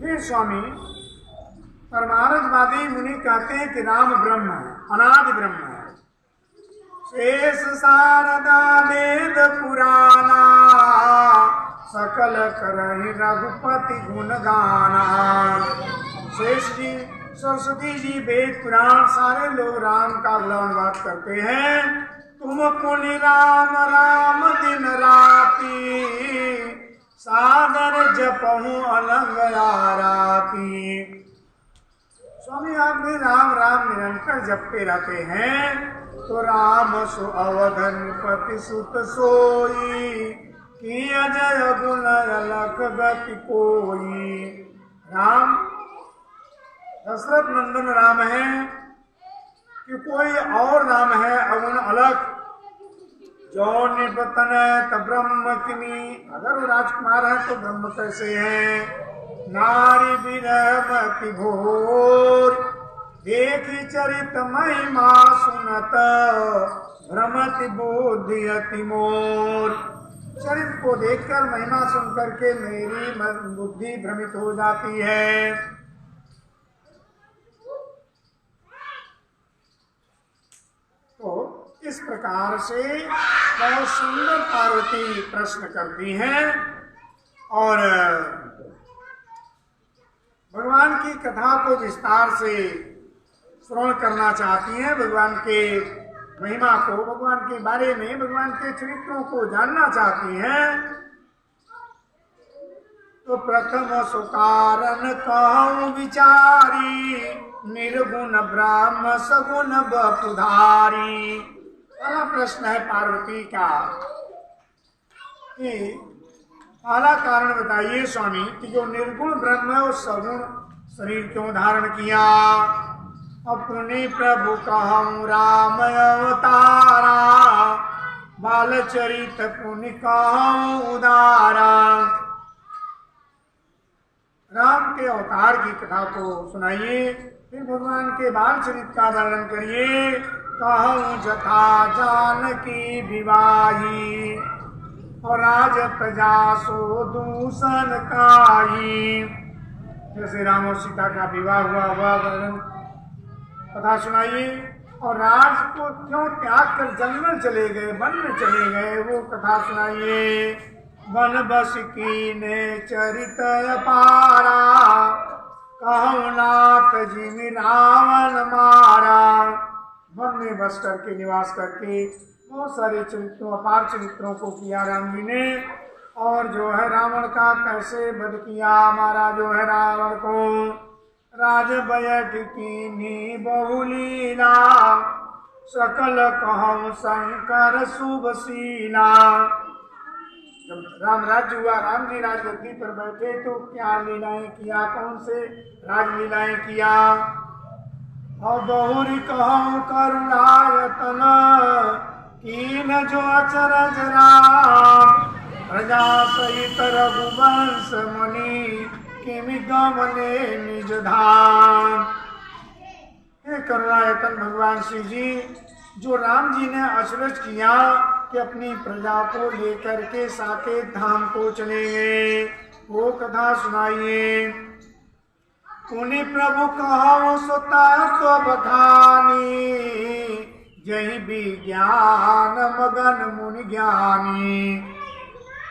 फिर स्वामी परमार्थवादी मुनि कहते हैं कि राम ब्रह्म है, अनादि ब्रह्म है। शेष शारदा वेद पुराना, सकल करहि रघुपति गुण गाना। शेष जी, सरस्वती जी, वेद पुराण सारे लोग राम का गुणगान करते हैं। तुम पुनि राम राम दिन राती, सादर जपहु अलंग आराती। स्वामी आप भी राम राम निरंतर जपते रहते हैं, तो राम सो अवधन पति सुत सोई, कि अजय गुण अलख गति कोई। राम दशरथ नंदन राम है कि कोई और राम है अगुण अलग, जो निपतन त ब्रह्म किमी। अगर वो राजकुमार है तो ब्रह्म कैसे है। नारी विरमति भोर, देखी चरित महिमा सुनत, भ्रमति बुद्धि अति मोर। चरित्र को देखकर महिमा सुन करके मेरी बुद्धि भ्रमित हो जाती है। तो इस प्रकार से बहुत सुंदर पार्वती प्रश्न करती हैं और भगवान की कथा को विस्तार से श्रवण करना चाहती हैं। भगवान के महिमा को, भगवान के बारे में, भगवान के चरित्रों को जानना चाहती हैं। तो प्रथम सुकारण कहूँ विचारी, निर्गुण ब्रह्म सगुण बपुधारी। पहला प्रश्न है पार्वती का कि पहला कारण बताइए स्वामी कि जो निर्गुण ब्रह्म है वो सगुण शरीर क्यों धारण किया। अपने प्रभु कहूँ राम अवतारा, बाल चरित पुण्य कहूँ उदारा। राम के अवतार की कथा को सुनाइए, फिर भगवान के बाल चरित का वर्णन करिए। कहूँ जथा जानकी विवाही, और राज प्रजा सो दूषण काई। जैसे राम और सीता का विवाह हुआ वर्णन कथा सुनाइए। और राज को क्यों त्याग कर जंगल चले गए, वन में चले गए, वो कथा सुनाइए। वन बस की ने चरित अपारा, कहूँ नाथ जी रावण मारा। वन में बस करके निवास करके बहुत सारे चरित्रों, अपार चरित्रों को किया राम जी ने। और जो है रावण का कैसे वध किया, मारा जो है रावण को। राज बैठ की बहुलीला, सकल कहूँ शंकर शुभ शीला। जब राम राज्य हुआ, राम जी राजगद्दी पर बैठे तो क्या लीलाएं किया, कौन से राजलीलाएं किया। और बहुरी कहूँ करुणायतन, कीन जो अचरज राम। प्रजा सहित रघुवंश मुनि, किमि गमने निज धाम। हे करुणायतन भगवान श्री जी, जो राम जी ने अचरज किया कि अपनी प्रजा को लेकर के साकेत धाम को चले गए, वो कथा सुनाइए। पुनि प्रभु कहो सो तत्व बखानी, जही विज्ञान मगन मुनि ज्ञानी।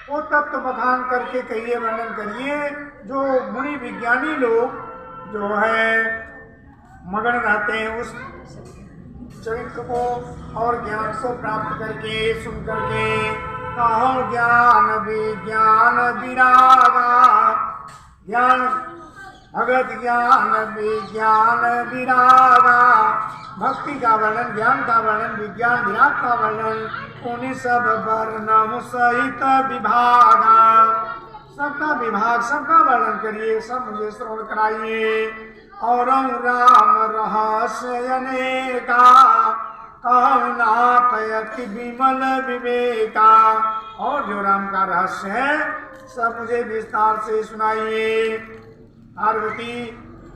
वो तत्व बखान करके कहिए, वर्णन करिए, जो मुनि विज्ञानी लोग जो है मगन रहते हैं उस चरित्र को और ज्ञान को प्राप्त करके सुन करके। कहो ज्ञान विज्ञान विरागा, ज्ञान भगत ज्ञान विज्ञान विरागा। भक्ति का वर्णन, ज्ञान का वर्णन, विज्ञान विराग का वर्णन। उन्हीं सब वर्णम सहित विभागा, सबका विभाग, सबका वर्णन करिए, सब मुझे श्रवण कराइए। और राम रहस्य अनेका, कहूँ नाथ अति विमल विवेका। और जो राम का रहस्य है सब मुझे विस्तार से सुनाइए। पार्वती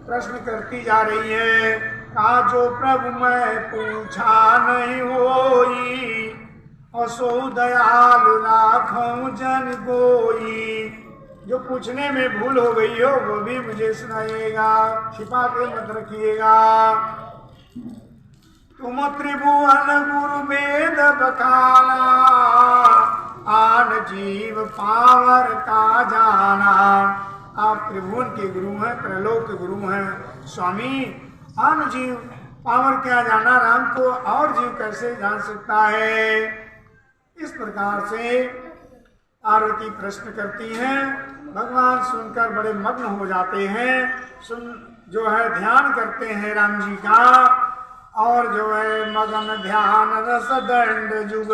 प्रश्न करती जा रही है, कहा जो प्रभु मैं पूछा नहीं होई, असो दयालु राखो जन कोई। जो पूछने में भूल हो गई हो वो भी मुझे सुनाइएगा, छिपा के मत रखिएगा। तुम त्रिभुवन गुरु वेद बखाना, आन जीव पावर का जाना। आप त्रिभुवन के गुरु हैं, त्रैलोक के गुरु हैं स्वामी। आन जीव पावर क्या जाना, राम को और जीव कैसे जान सकता है। इस प्रकार से पार्वती प्रश्न करती हैं। भगवान सुनकर बड़े मग्न हो जाते हैं, जो है ध्यान करते हैं राम जी का। और जो है मगन ध्यान रस दंड जुग,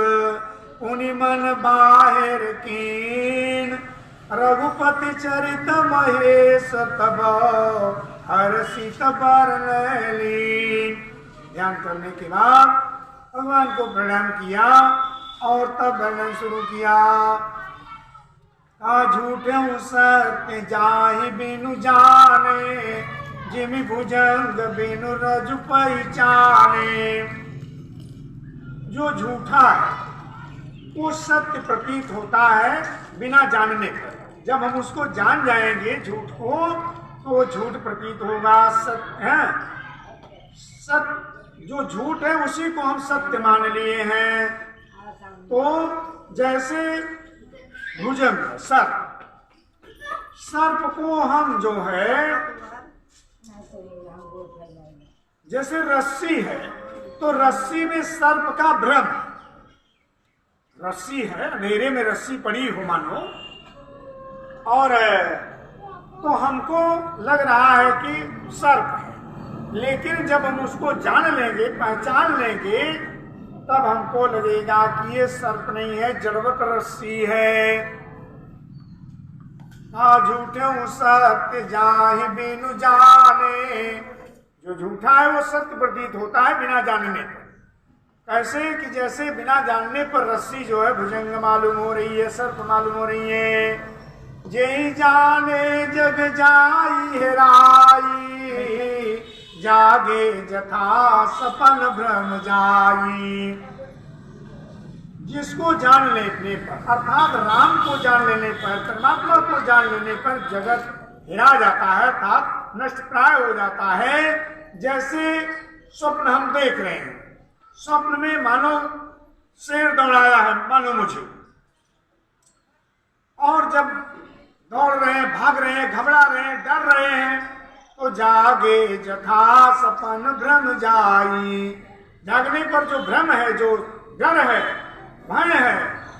उन्हीं मन बाहिर कीन। रघुपति चरित महेश तब, हर सीत बरन लीन। ध्यान करने के बाद भगवान को प्रणाम किया और तब वर्णन शुरू किया। झूठे सत्य जाहि बिनु जाने, जिमि भुजंग बिनु रजु पहचाने। जो झूठा है वो सत्य प्रतीत होता है बिना जानने पर। जब हम उसको जान जाएंगे झूठ को तो वो झूठ प्रतीत होगा। सत्य है, सत्य जो झूठ है उसी को हम सत्य मान लिए हैं। तो जैसे भुजंग सर्प को हम जो है, जैसे रस्सी है तो रस्सी में सर्प का भ्रम, रस्सी है अंधेरे में रस्सी पड़ी हो मानो, और तो हमको लग रहा है कि सर्प है। लेकिन जब हम उसको जान लेंगे, पहचान लेंगे, तब हमको लगेगा कि ये सर्प नहीं है, जड़वत रस्सी है। झूठे सत्य जाहि बिनु जाने। जो झूठा है वो सत्य प्रतीत होता है बिना जानने पर। कैसे कि जैसे बिना जानने पर रस्सी जो है भुजंग मालूम हो रही है, सर्प मालूम हो रही है। जेहि जाने जग जाई हेराई, जागे जथा सपन भ्रम जाई। जिसको जान लेने पर, अर्थात राम को जान लेने पर, परमात्मा को जान लेने पर जगत हिरा जाता है, अर्थात नष्ट प्राय हो जाता है। जैसे स्वप्न हम देख रहे हैं, स्वप्न में मानो शेर दौड़ाया है, मानो मुझे, और जब दौड़ रहे हैं, भाग रहे हैं, घबरा रहे हैं, डर रहे हैं, तो जागे जथा सपन भ्रम जाई। जागने पर जो भ्रम है, जो डर है, भय है,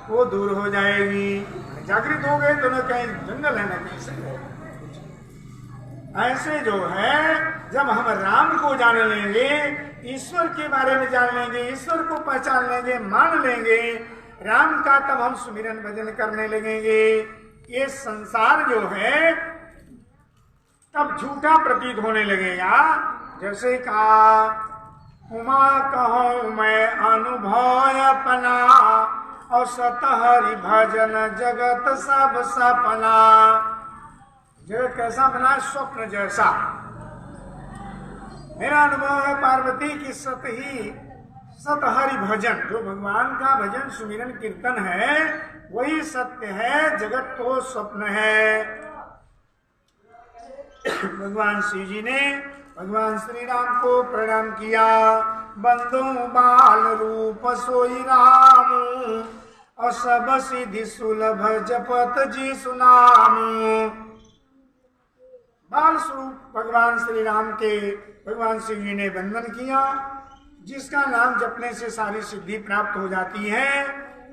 वो दूर हो जाएगी। जागृत हो गए तो न कहीं जंगल है न कहीं से। ऐसे जो है जब हम राम को जान लेंगे, ईश्वर के बारे में जान लेंगे, ईश्वर को पहचान लेंगे, मान लेंगे राम का, तब हम सुमिरन भजन करने लगेंगे। ये संसार जो है तब झूठा प्रतीत होने लगेगा। जैसे कहा, उमा कहो मैं अनुभव अपना, और सत हरि भजन जगत सब सपना। जगत कैसा बना? स्वप्न जैसा। मेरा अनुभव है पार्वती की सत हरि भजन, जो भगवान का भजन सुमिरन कीर्तन है वही सत्य है, जगत तो स्वप्न है। भगवान श्री जी ने भगवान श्री राम को प्रणाम किया। बंदो बाल रूप सोई राम, और सब सिद्धि सुलभ जपत जी सुनाम। बाल स्वरूप भगवान श्री राम के भगवान श्री जी ने वंदन किया, जिसका नाम जपने से सारी सिद्धि प्राप्त हो जाती है।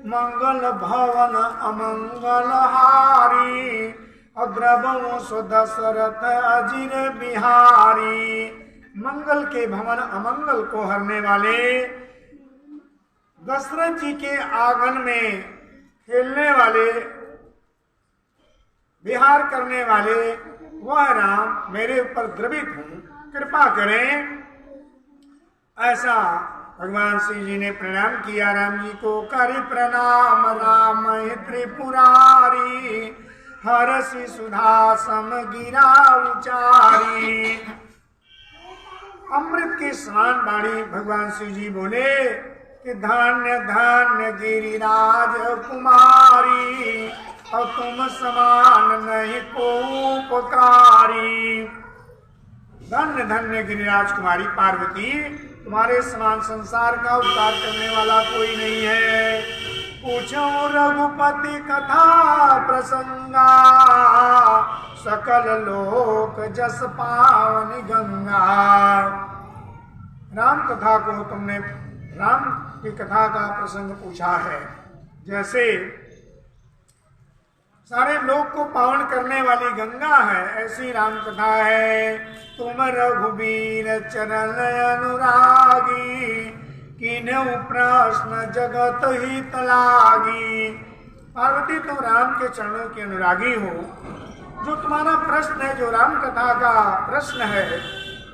मंगल भवन अमंगल हारी, अद्रवो सो दशरथ अजिर बिहारी। मंगल के भवन अमंगल को हरने वाले, दशरथ जी के आंगन में खेलने वाले, विहार करने वाले वह राम मेरे ऊपर द्रवित हूँ, कृपा करें। ऐसा भगवान श्री जी ने प्रणाम किया राम जी को। करि प्रणाम राम त्रिपुरारी, हरसि सुधा सम गिरा उचारी। अमृत के समान वाणी भगवान श्री जी बोले कि धन्य धन्य गिरिराज कुमारी, और तुम समान नहीं को उपकारी। धन्य धन्य गिरिराज कुमारी पार्वती, तुम्हारे समान संसार का उद्धार करने वाला कोई नहीं है। पूछो रघुपति कथा प्रसंगा, सकल लोक जस पावन गंगा। राम कथा को तुमने, राम की कथा का प्रसंग पूछा है, जैसे सारे लोक को पावन करने वाली गंगा है, ऐसी राम कथा है। तुम रघुबीर चरण अनुरागी, किन्हु प्रश्न जगत हित लागी। पार्वती, तुम राम के चरणों की अनुरागी हो। जो तुम्हारा प्रश्न है, जो राम कथा का प्रश्न है,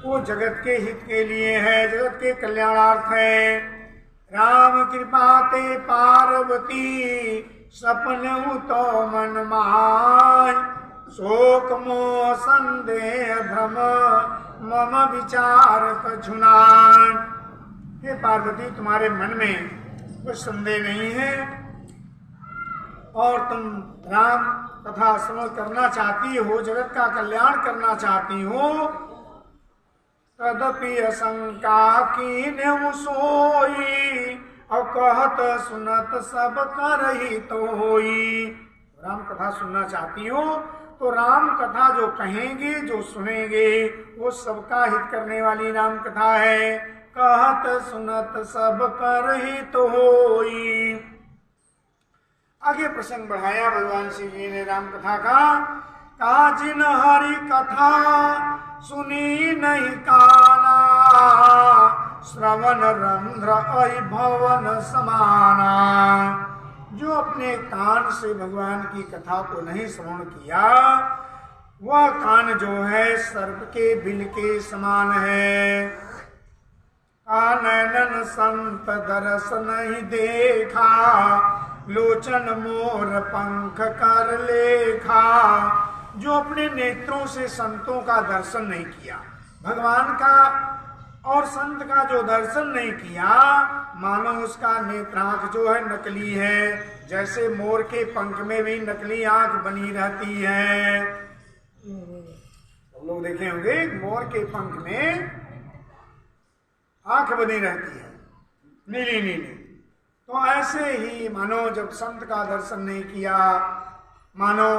वो जगत के हित के लिए है, जगत के कल्याणार्थ है। राम कृपा ते पार्वती, सपन तो मन माय। शोक मोह संदेह भ्रम, मम विचार कछुनाय। हे पार्वती, तुम्हारे मन में कुछ संदेह नहीं है और तुम राम कथा श्रवण करना चाहती हो, जगत का कल्याण करना चाहती हो। तदपि असंका कीन्हु सोई, और कहत सुनत सब करही तोई। राम कथा सुनना चाहती हो तो राम कथा जो कहेंगे, जो सुनेंगे, वो सबका हित करने वाली राम कथा है। कहत सुनत सब करही तोई। आगे प्रसंग बढ़ाया भगवान शिव जी ने राम कथा का। जिन हरि कथा सुनी नहीं काना, श्रवण रंध्र अहि भवन समाना। जो अपने कान से भगवान की कथा को नहीं श्रवण किया, वह कान जो है सर्प के बिल के समान है। कानन संत दरस नहीं देखा, लोचन मोर पंख कर लेखा। जो अपने नेत्रों से संतों का दर्शन नहीं किया, भगवान का और संत का जो दर्शन नहीं किया, मानो उसका नेत्रांख जो है नकली है। जैसे मोर के पंख में भी नकली आंख बनी रहती है। सब लोग देखे होंगे, मोर के पंख में आंख बनी रहती है, नीली नीली। तो ऐसे ही मानो जब संत का दर्शन नहीं किया, मानो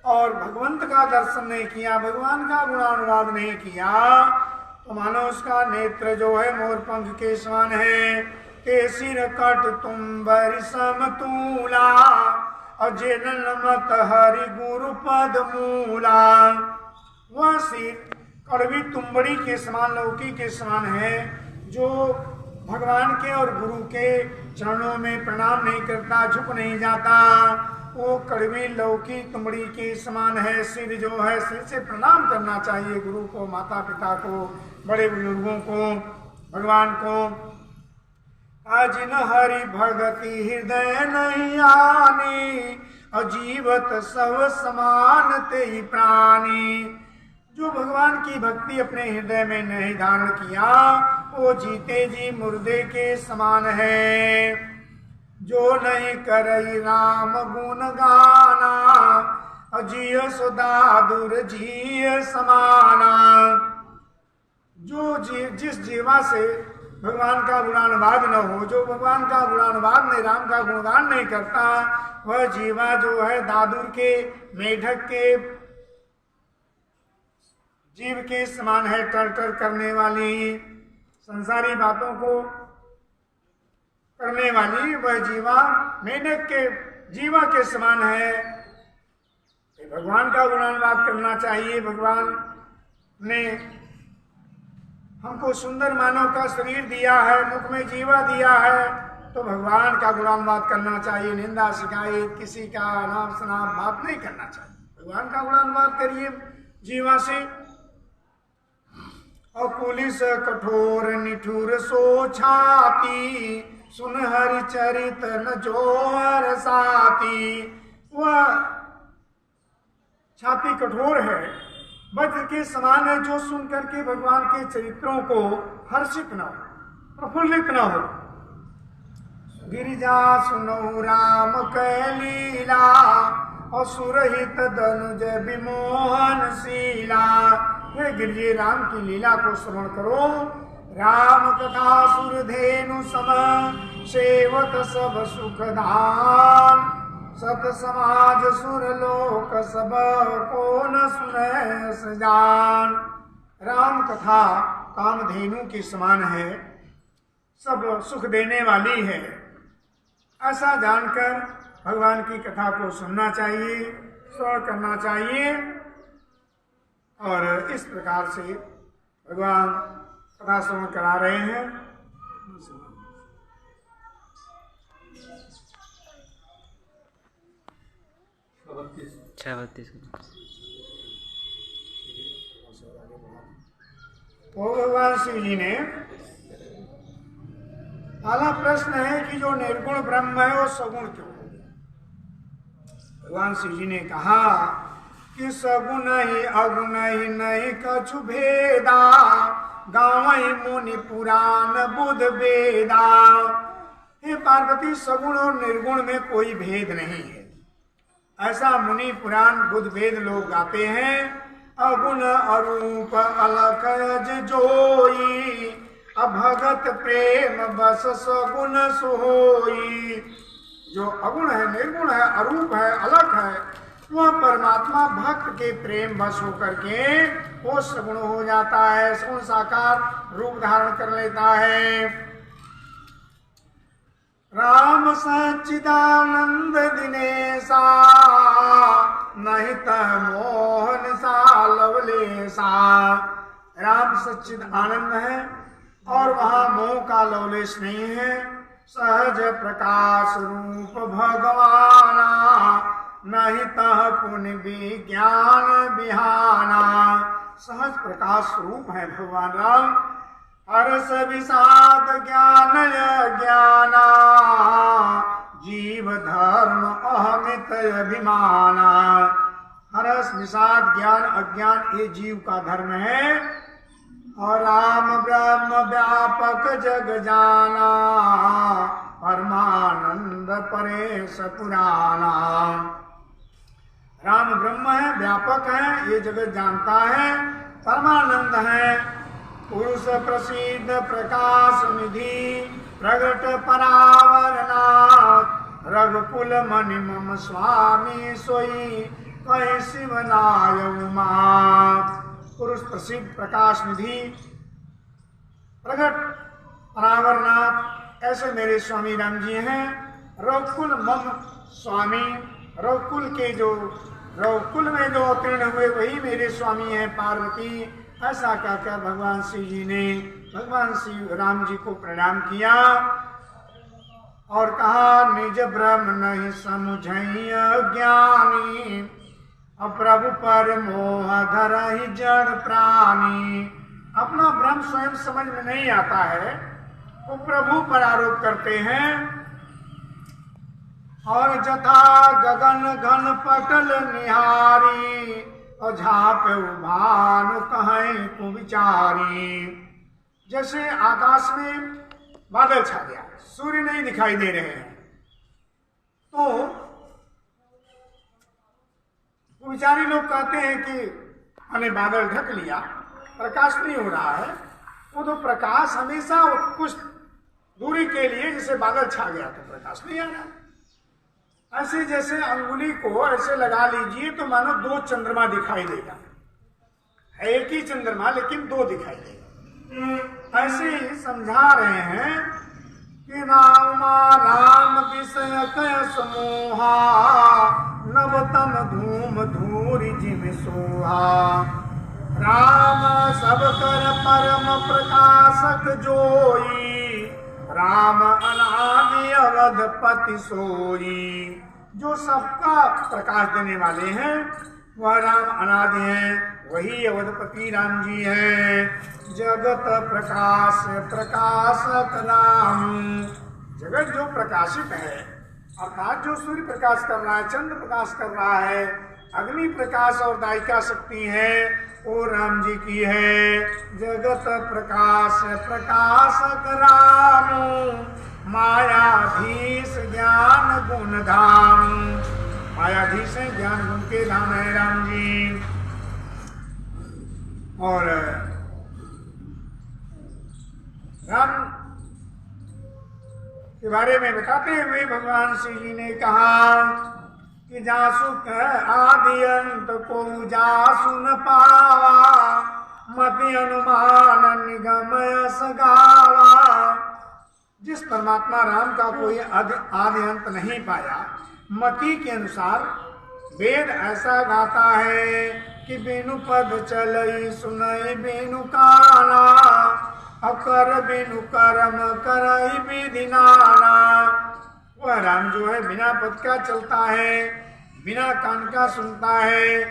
और भगवंत का दर्शन नहीं किया, भगवान का गुणानुवाद नहीं किया, तो मानो उसका नेत्र जो है मोरपंख के समान है। के सिर कट तुम्बर समतूला, अजेनन मत हरि गुरु पद मूला। वह सिर कड़वी तुम्बड़ी के समान, लौकी के समान है, जो भगवान के और गुरु के चरणों में प्रणाम नहीं करता, झुक नहीं जाता। वो कड़वी लौकी तुमड़ी के समान है। सिर जो है, सिर से प्रणाम करना चाहिए गुरु को, माता पिता को, बड़े बुजुर्गों को, भगवान को। जिन हरि भगति हृदय नहीं आनी, अजीवत सब समान ते प्राणी। जो भगवान की भक्ति अपने हृदय में नहीं धारण किया, वो जीते जी मुर्दे के समान है। जो नहीं करई राम गुण गाना, अजिय सुधा दूर जिय समाना। जो जिस जीवा से भगवान का गुणानुवाद न हो, जो भगवान का गुणानुवाद नहीं, राम का गुणगान नहीं करता, वह जीवा जो है दादुर के, मेढक के जीव के समान है। टर टर करने वाली, संसारी बातों को करने वाली वह जीवा मेढक के जीवा के समान है। भगवान का गुणानुवाद करना चाहिए। भगवान ने हमको सुंदर मानव का शरीर दिया है, मुख में जीवा दिया है, तो भगवान का गुणानुवाद करना चाहिए। निंदा शिकायत, किसी का नाम शनाम बात नहीं करना चाहिए। भगवान का गुणानुवाद करिए जीवा से। और पुलिस कठोर निठुर सो छाती, सुन हरि चरित न जोर साती। वह छाती कठोर है, वज्र के समान है, जो सुन करके भगवान के चरित्रों को हर्षित न हो। प्रफुल्लित न हो। गिरिजा सुनो राम कै लीला, असुरहित दनुज विमोहन शीला। हे गिरिजे, राम की लीला को श्रवण करो। राम कथा सुरधेनु सम, सेवत सब सुखदान। सत समाज सुर लोक सब, को न सुने सजान। राम कथा कामधेनु के समान है, सब सुख देने वाली है। ऐसा जानकर भगवान की कथा को सुनना चाहिए, श्रवण करना चाहिए। और इस प्रकार से भगवान कथा श्रवण करा रहे हैं। तो भगवान शिव जी ने, पहला प्रश्न है कि जो निर्गुण ब्रह्म है वो सगुण क्यों हो गया? भगवान शिव जी ने कहा कि सगुण ही अगुण ही नहीं कछु भेदा, गावई मुनि पुराण बुध वेदा। हे पार्वती, सगुण और निर्गुण में कोई भेद नहीं है, ऐसा मुनि पुराण बुध वेद लोग गाते हैं। अगुण अरूप अलख जोई, अभगत प्रेम बस सगुण सोई। जो अगुण है, निर्गुण है, अरूप है, अलख है, वह परमात्मा भक्त के प्रेम बस होकर के वो सगुण हो जाता है, सगुण साकार रूप धारण कर लेता है। राम सच्चिदानंद दिनेशा, नहीं तह मोहन सा लवलेशा। राम सच्चिद आनंद है और वहाँ मोह का लवलेश नहीं है। सहज प्रकाश रूप भगवाना, नहीं तह पुण्य विज्ञान बिहाना। सहज प्रकाश रूप है भगवान राम। हर्ष विषाद ज्ञान ज्ञाना, जीव धर्म अहमित अभिमाना। हर्ष विषाद ज्ञान अज्ञान ये जीव का धर्म है। और राम ब्रह्म व्यापक जग जाना, परमानंद परेश पुराना। राम ब्रह्म है, व्यापक है, ये जगत जानता है, परमानंद है। पुरुष प्रसिद्ध प्रकाश निधि, प्रगट परावरनाथ। रघुकुल मणि मम स्वामी सोई, कहीं शिवनाय उमा। पुरुष प्रसिद्ध प्रकाश निधि, प्रगट परावरनाथ, ऐसे मेरे स्वामी राम जी हैं। रघुकुल मम स्वामी, रघुकुल के जो रघुकुल में जो अवतीर्ण हुए वही मेरे स्वामी हैं पार्वती। ऐसा कहकर भगवान शिव जी ने भगवान श्री राम जी को प्रणाम किया और कहा, निज ब्रह्म नहीं समुझई अज्ञानी, प्रभु पर मोह धरहि जड़ प्राणी। अपना ब्रह्म स्वयं समझ में नहीं आता है, वो प्रभु पर आरोप करते हैं। और जथा गगन घन पटल निहारी, और झाप भानु कहें को विचारी। जैसे आकाश में बादल छा गया, सूर्य नहीं दिखाई दे रहे हैं, तो विचारी लोग कहते हैं कि हमने बादल ढक लिया, प्रकाश नहीं हो रहा है। वो तो प्रकाश हमेशा कुछ दूरी के लिए, जैसे बादल छा गया तो प्रकाश नहीं आ रहा। ऐसे जैसे अंगुली को ऐसे लगा लीजिए तो मानो दो चंद्रमा दिखाई देगा, है एक ही चंद्रमा लेकिन दो दिखाई देगा। ऐसे ही समझा रहे हैं कि राम विषय कय समूहा, नवतम धूम धूरि जिम सोहा। राम सब कर परम प्रकाशक जोई, राम अनादि अवधपति सोई। जो सबका प्रकाश देने वाले हैं वह राम अनादि हैं, वही अवधपति राम जी हैं। जगत प्रकाश प्रकाशक राम। जगत जो प्रकाशित है, अर्थात जो सूर्य प्रकाश कर रहा है, चंद्र प्रकाश कर रहा है, अग्नि प्रकाश और दायिका शक्ति है वो राम जी की है। जगत प्रकाश प्रकाशक राम, मायाधीश ज्ञान गुण धाम। मायाधीश है, ज्ञान गुण के धाम है राम जी। और राम के बारे में बताते हुए भगवान श्री जी ने कहा कि जासु आदि अंत को जासु न पावा, मति अनुमान निगम सगावा। जिस परमात्मा राम का कोई आदि अंत नहीं पाया, मति के अनुसार वेद ऐसा गाता है कि बिनु पद चलई सुनई बिनु काना, अकर बिनु कर्म करई विधि नाना। वह राम जो है बिना पद का चलता है, बिना कान का सुनता है,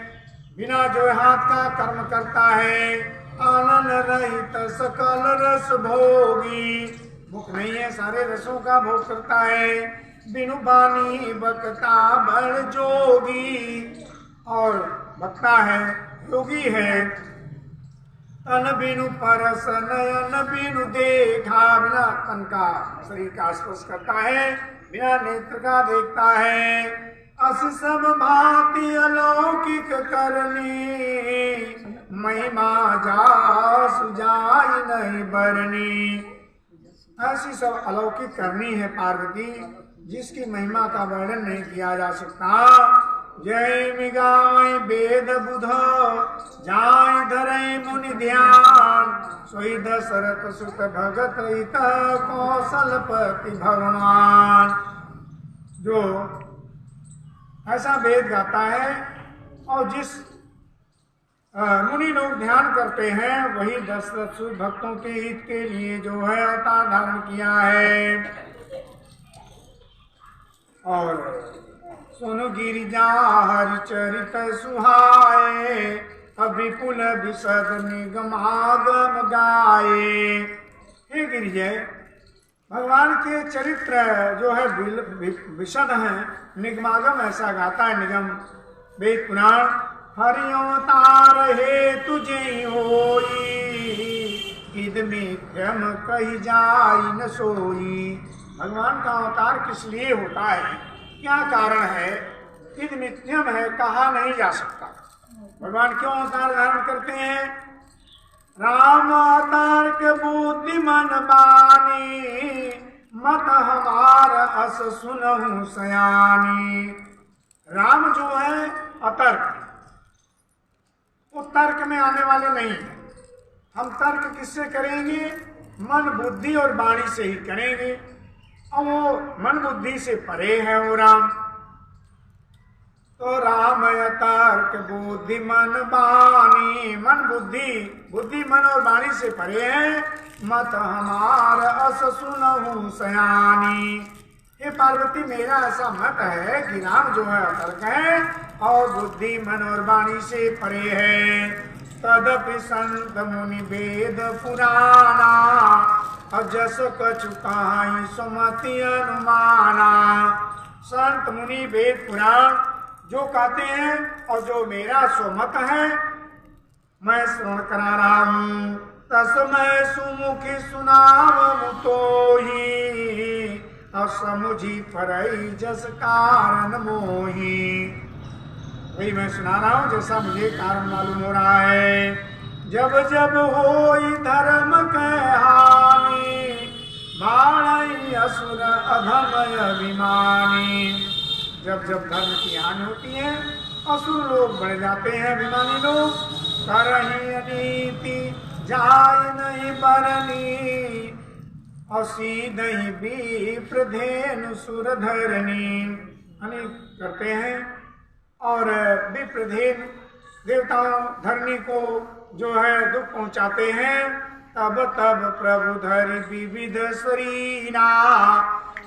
बिना जो हाथ का कर्म करता है, आनंद रहित सकल रस भोगी। भूख नहीं है, सारे रसों का भोग करता है। बिनु बानी बकता बड़ जोगी, और बकता है, योगी है। तन बिनु परस नयन बिनु देखा, बिना तन का शरीर का स्पर्श करता है, बिना नेत्र का देखता है। अस सब भांति अलौकिक करनी, महिमा जासु जाय नहीं बरनी। ऐसी सब अलौकिक करनी है पार्वती, जिसकी महिमा का वर्णन नहीं किया जा सकता। जय मिगाय वेद बुध जाय धरय मुनि ध्यान, सोई दशरथ सुत भगत हित कौशलपति भगवान। जो ऐसा वेद गाता है और जिस मुनि लोग ध्यान करते हैं, वही दशरथ सुत भक्तों के हित के लिए जो है अवतार धारण किया है। और सुनु गिरिजा हरिचरित सुहाए, अभिपुल विशद निगमागम गाए। हे गिरिजय, भगवान के चरित्र जो है विशद हैं, निगमागम ऐसा गाता है निगम वेद पुराण। हरि अवतार हे तुझे होई, इद मिथ्यम कही जाई न सोई। भगवान का अवतार किस लिए होता है, क्या कारण है, इद मिथ्यम है, कहा नहीं जा सकता। भगवान क्यों अवतार धारण करते हैं? राम अवतार के बुद्धि मन बानी, मत हमार अस सुनहु सयानी। राम जो है अतर्क, वो तर्क में आने वाले नहीं है। हम तर्क किससे करेंगे? मन बुद्धि और वाणी से ही करेंगे, और वो मन बुद्धि से परे है वो राम। तो राम तर्क बुद्धि मन वाणी, मन बुद्धि मन और वाणी से परे है। मत हमार अस सुनहु सयानी। ये पार्वती, मेरा ऐसा मत है कि राम जो है तर्क है और बुद्धि मन और वाणी से परे है। तदपि संत मुनि वेद पुराना, अजस कछु कहाई सुमति अनुमाना। संत मुनि वेद पुराण जो कहते हैं और जो मेरा स्वमत है, मैं श्रवण करा रहा हूँ। तस्मै सुमुखी सुनाव मुतोही, असमुझी परई जस कारण मोही। वही मैं सुना रहा हूँ जैसा मुझे कारण मालूम हो रहा है। जब जब होई धर्म के हानि, बाणई असुर अधम अभिमानी। जब जब धर्म की हानि होती है, असुर लोग बढ़ जाते हैं, अभिमानी लोग। करही अनीति जाय नहीं बरनी, असीदहि विप्र धेनु सुर धरनी। अनेक करते हैं और विप्रधेन देवताओं धरनी को जो है दुख पहुंचाते हैं। तब तब प्रभु धरि विविध शरीरा,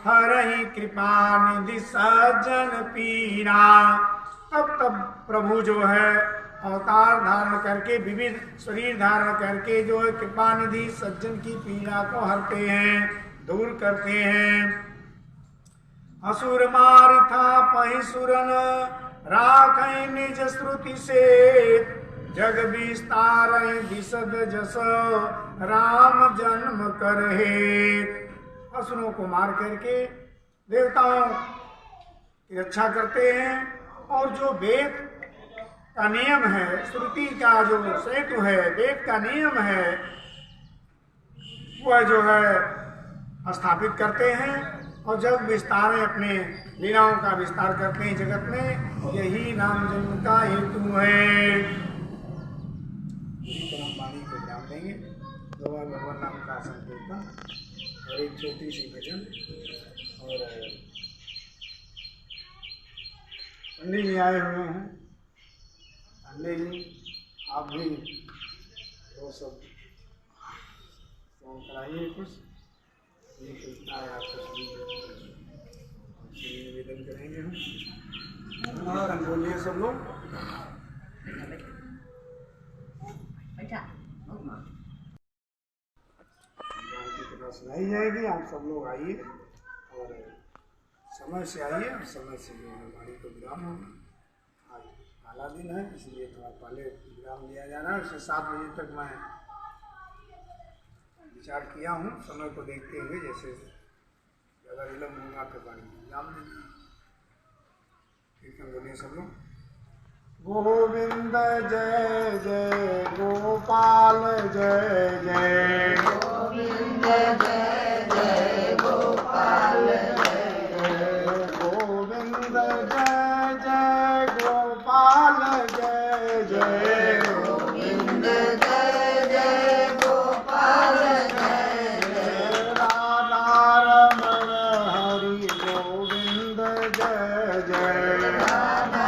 हरहि कृपा निधि सज्जन पीरा। तब तब प्रभु जो है अवतार धारण करके, विविध शरीर धारण करके जो है कृपा निधि सज्जन की पीड़ा को हरते हैं, दूर करते हैं। असुर मार था पहि सुरन राखै निज श्रुति से जग विस्तार विशद जस राम जन्म कर हेत। असुरों को मार करके देवताओं की रक्षा करते हैं और जो वेद का नियम है, श्रुति का जो सेतु है, वेद का नियम है, वह जो है स्थापित करते हैं और जग विस्तार में अपने लीलाओं का विस्तार करते हैं जगत में। यही नाम जन्म का हेतु है। वाणी को ध्यान देंगे, भगवान नाम का संकीर्तन और एक छोटी सी भजन। और पंडित जी आए हुए हैं, पंडित जी आप भी वो सब कराइए कुछ, ये कृष्णा है आपको निवेदन करेंगे हम। और हम बोलिए सब लोग सुनाई जाएगी। आप सब लोग आइए और समय से आइए और समय से वाणी को विराम होगा। आज काला दिन है इसलिए थोड़ा पहले विराम दिया जा रहा है। उससे 7 बजे तक मैं विचार किया हूँ, समय को देखते हुए जैसे ज़्यादा विलम्ब होगा तो वाणी को विराम देंगे। कीर्तन बोलिए सब लोग। गोविंद जय जय गोपाल जय जय, गोविंद जय जय गोपाल जय जय, गोविंद जय जय गोपाल जय जय, गोविंद जय जय गोपाल जय जय, राधा रमण हरि गोविंद जय जय, राधा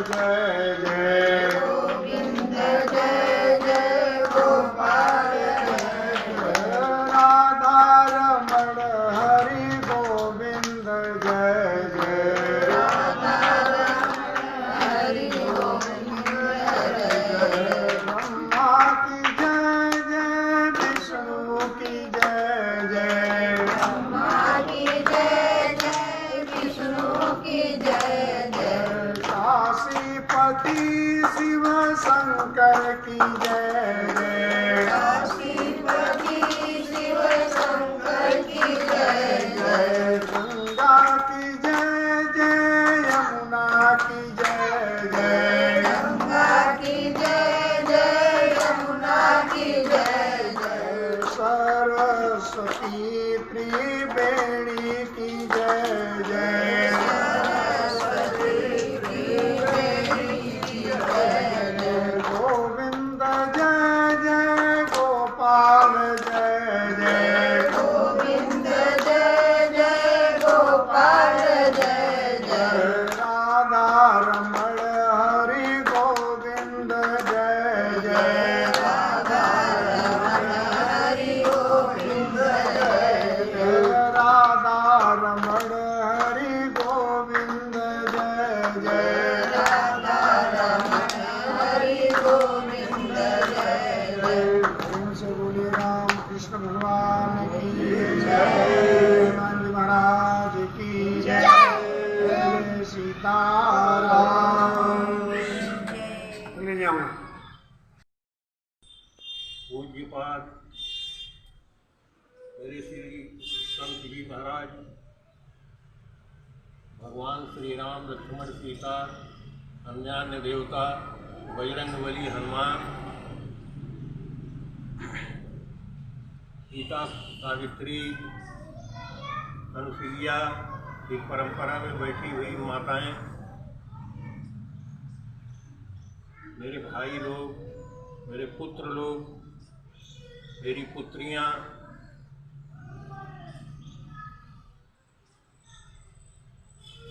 जय जय, गोविंद जय जय गोपाल जय जय, राधा रमण हरि गोविंद जय जय, राधा रमण हरि गोविंद जय जय, ब्रह्मा की जय जय विष्णु की जय जय, ब्रह्मा की जय जय विष्णु की जय जय, काशीपति शिव शंकर की जय जय, काशीपति शिव शंकर की जय जय, गंगा की जय जय यमुना की जय जय, गंगा की जय जय यमुना की जय जय, सरस्वती त्रिवेणी की जय जय, गोविंद जय जय गोपाल जय जय, गोविंद जय जय गोपाल जय जय, राधा रमण हरि गोविंद जय जय, राधा रमण हरि गोविंद जय जय, राधा रमण हरि गोविंद जय जय, राधा रमण हरि गोविंद जय जय। प्रेम से बोलिए राम कृष्ण भगवान की जय, हनुमान जी महाराज की जय, जय सीताराम। ले जाऊँ पूज्यपाद मेरे श्री संत जी महाराज भगवान श्री राम लक्ष्मण सीता अन्यान्य देवता बजरंगबली हनुमान सीता सावित्री अनुसुईया की परंपरा में बैठी हुई माताएं, मेरे भाई लोग, मेरे पुत्र लोग, मेरी पुत्रियां,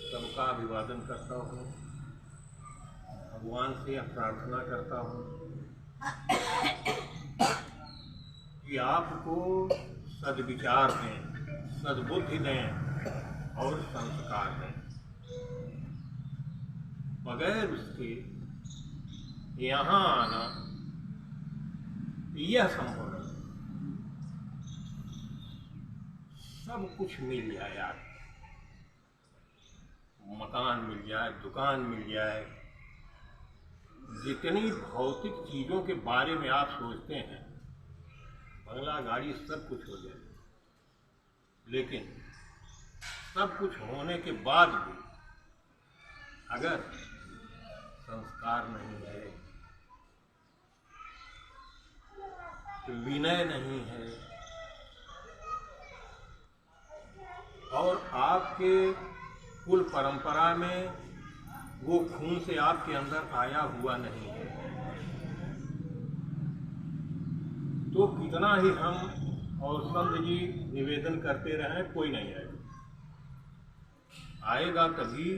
सबका अभिवादन करता हूँ। भगवान से प्रार्थना करता हूँ कि आपको सद्विचार दें, सद्बुद्धि दें और संस्कार दें। बगैर उसके यहाँ आना यह संभव है। सब कुछ मिल जाए आपको, मकान मिल जाए, दुकान मिल जाए, जितनी भौतिक चीजों के बारे में आप सोचते हैं, बंगला गाड़ी सब कुछ हो जाए, लेकिन सब कुछ होने के बाद भी अगर संस्कार नहीं है, विनय नहीं है, और आपके कुल परंपरा में वो खून से आपके अंदर आया हुआ नहीं है, तो कितना ही हम और संत जी निवेदन करते रहें, कोई नहीं आएगा। आएगा तभी,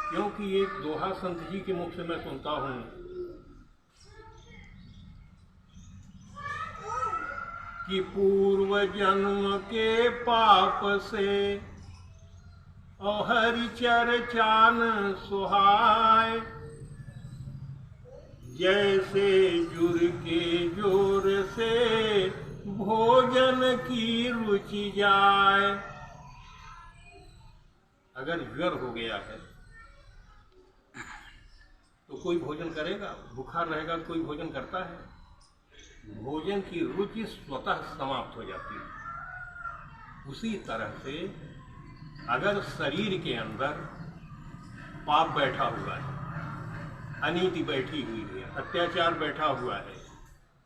क्योंकि एक दोहा संत जी के मुख से मैं सुनता हूं कि पूर्व जन्म के पाप से और हरि चर्चा न सुहाय, जैसे जुर के जोर से भोजन की रुचि जाए। अगर ज्वर हो गया है तो कोई भोजन करेगा? बुखार रहेगा तो कोई भोजन करता है? भोजन की रुचि स्वतः समाप्त हो जाती है। उसी तरह से अगर शरीर के अंदर पाप बैठा हुआ है, अनीति बैठी हुई है, अत्याचार बैठा हुआ है,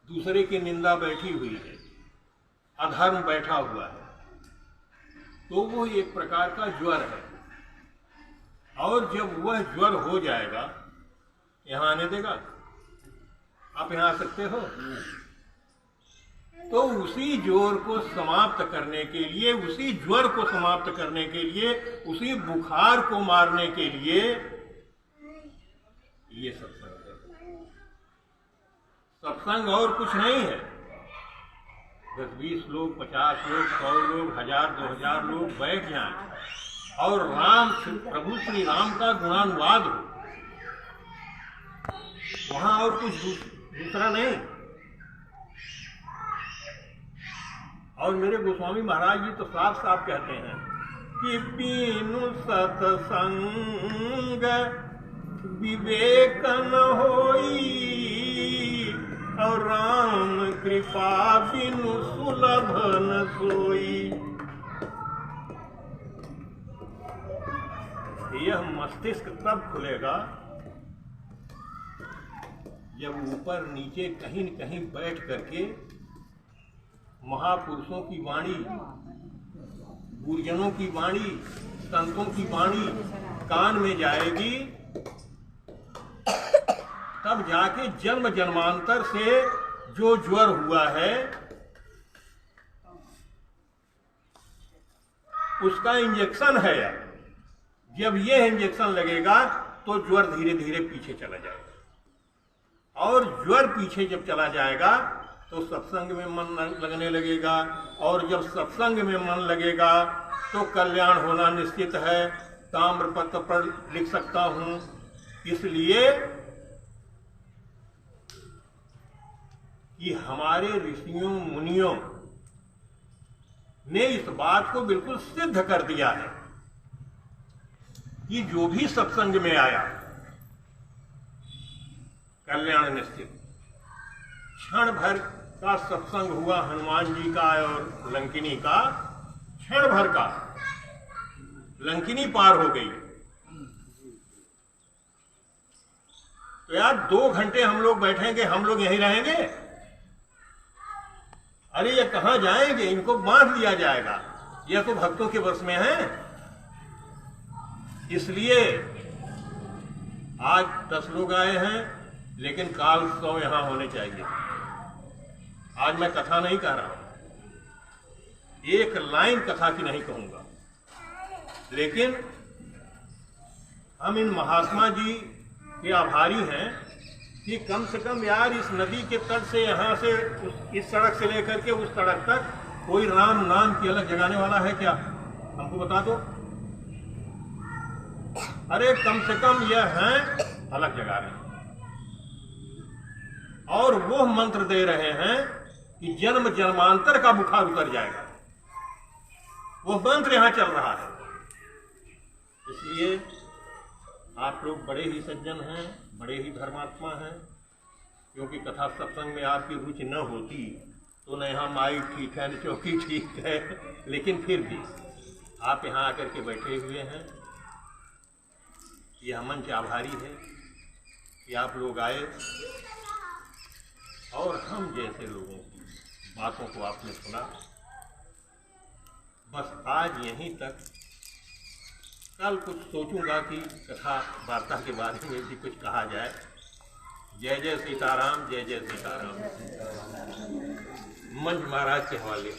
दूसरे की निंदा बैठी हुई है, अधर्म बैठा हुआ है, तो वो एक प्रकार का ज्वर है। और जब वह ज्वर हो जाएगा, यहां आने देगा? आप यहां आ सकते हो? तो उसी जोर को समाप्त करने के लिए, उसी ज्वर को समाप्त करने के लिए, उसी बुखार को मारने के लिए ये सत्संग है। सत्संग और कुछ नहीं है। 10-20 लोग, 50 लोग, 100 लोग, 1000, 2000 लोग बैठ जाएं और प्रभु श्री राम का गुणानुवाद हो, वहां और कुछ दूसरा नहीं। और मेरे गोस्वामी महाराज जी तो साफ साफ कहते हैं कि बिनु सत्संग विवेक न होई, और राम कृपा बिनु सुलभ न सोई। यह मस्तिष्क तब खुलेगा जब ऊपर नीचे कहीं न कहीं बैठ करके महापुरुषों की वाणी, गुरुजनों की वाणी, संतों की वाणी कान में जाएगी, तब जाके जन्म जन्मांतर से जो ज्वर हुआ है उसका इंजेक्शन है। जब यह इंजेक्शन लगेगा तो ज्वर धीरे धीरे पीछे चला जाएगा, और ज्वर पीछे जब चला जाएगा तो सत्संग में मन लगने लगेगा, और जब सत्संग में मन लगेगा तो कल्याण होना निश्चित है। ताम्रपत्र पर लिख सकता हूं। इसलिए कि हमारे ऋषियों मुनियों ने इस बात को बिल्कुल सिद्ध कर दिया है कि जो भी सत्संग में आया कल्याण निश्चित। क्षण भर का सत्संग हुआ हनुमान जी का और लंकिनी का, क्षण भर का, लंकिनी पार हो गई। तो यार 2 घंटे हम लोग बैठेंगे, हम लोग यहीं रहेंगे? अरे ये कहां जाएंगे? इनको बांध लिया जाएगा। यह तो भक्तों के वश में है। इसलिए आज 10 लोग आए हैं, लेकिन काल 100 यहां होने चाहिए। आज मैं कथा नहीं कह रहा हूं, एक लाइन कथा की नहीं कहूंगा, लेकिन हम इन महात्मा जी के आभारी हैं कि कम से कम यार इस नदी के तट से, यहाँ से इस सड़क से लेकर के उस सड़क तक कोई राम नाम की अलग जगाने वाला है क्या? हमको बता दो। अरे कम से कम यह है अलग जगा रहे हैं। और वो मंत्र दे रहे हैं कि जन्म जन्मांतर का बुखार उतर जाएगा। वो मंत्र यहां चल रहा है। इसलिए आप लोग बड़े ही सज्जन हैं, बड़े ही धर्मात्मा हैं, क्योंकि कथा सत्संग में आपकी रुचि न होती तो न यहाँ माइक ठीक है न चौकी ठीक है, लेकिन फिर भी आप यहाँ आकर के बैठे हुए हैं। यह मंच आभारी है कि आप लोग आए और हम जैसे लोगों की बातों को आपने सुना। बस आज यहीं तक। कल कुछ सोचूंगा कि कथा वार्ता के बारे में भी कुछ कहा जाए। जय जय सीताराम, जय जय सीताराम। मंच महाराज के हवाले।